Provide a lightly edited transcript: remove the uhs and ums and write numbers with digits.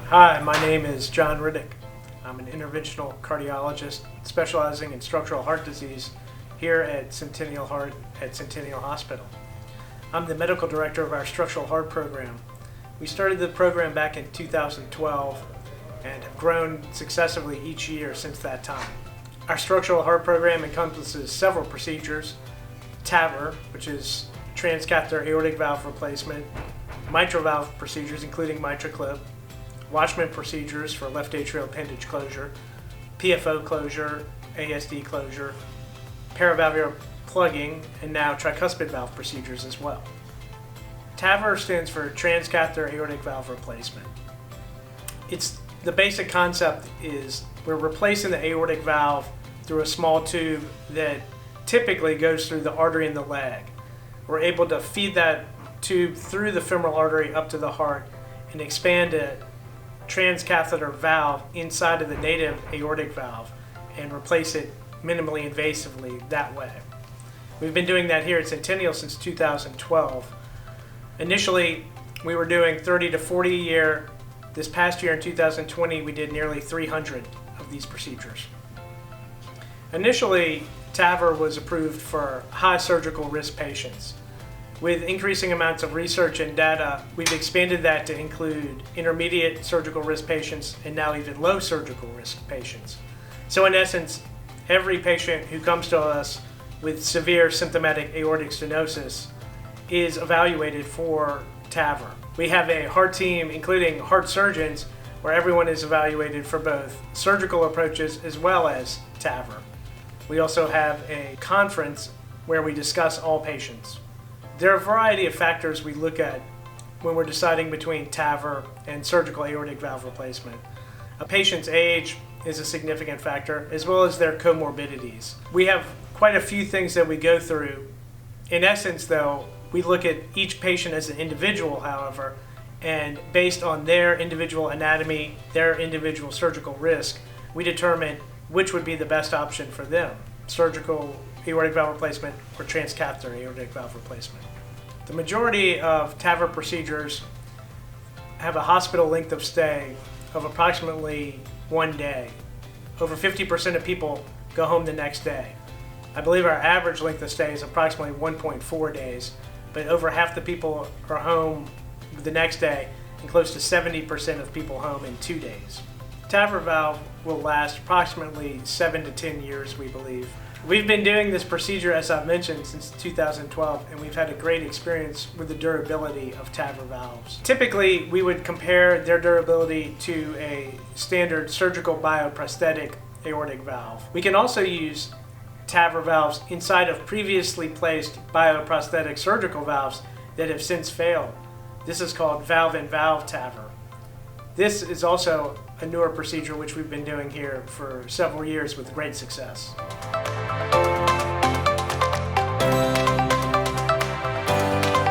Hi, my name is John Riddick. I'm an interventional cardiologist specializing in structural heart disease here at Centennial Heart at Centennial Hospital. I'm the medical director of our structural heart program. We started the program back in 2012 and have grown successively each year since that time. Our structural heart program encompasses several procedures: TAVR, which is transcatheter aortic valve replacement, mitral valve procedures including MitraClip, Watchman procedures for left atrial appendage closure, PFO closure, ASD closure, paravalvular plugging, and now tricuspid valve procedures as well. TAVR stands for transcatheter aortic valve replacement. The basic concept is we're replacing the aortic valve through a small tube that typically goes through the artery in the leg. We're able to feed that tube through the femoral artery up to the heart and expand a transcatheter valve inside of the native aortic valve and replace it minimally invasively that way. We've been doing that here at Centennial since 2012. Initially, we were doing 30 to 40 a year. This past year in 2020, we did nearly 300 of these procedures. Initially, TAVR was approved for high surgical risk patients. With increasing amounts of research and data, we've expanded that to include intermediate surgical risk patients and now even low surgical risk patients. So in essence, every patient who comes to us with severe symptomatic aortic stenosis is evaluated for TAVR. We have a heart team, including heart surgeons, where everyone is evaluated for both surgical approaches as well as TAVR. We also have a conference where we discuss all patients. There are a variety of factors we look at when we're deciding between TAVR and surgical aortic valve replacement. A patient's age is a significant factor, as well as their comorbidities. We have quite a few things that we go through. In essence, though, we look at each patient as an individual, however, and based on their individual anatomy, their individual surgical risk, we determine which would be the best option for them: surgical aortic valve replacement or transcatheter aortic valve replacement. The majority of TAVR procedures have a hospital length of stay of approximately 1 day. Over 50% of people go home the next day. I believe our average length of stay is approximately 1.4 days, but over half the people are home the next day, and close to 70% of people home in 2 days. TAVR valve will last approximately 7 to 10 years, we believe. We've been doing this procedure, as I've mentioned, since 2012, and we've had a great experience with the durability of TAVR valves. Typically, we would compare their durability to a standard surgical bioprosthetic aortic valve. We can also use TAVR valves inside of previously placed bioprosthetic surgical valves that have since failed. This is called valve-in-valve TAVR. This is also a newer procedure which we've been doing here for several years with great success.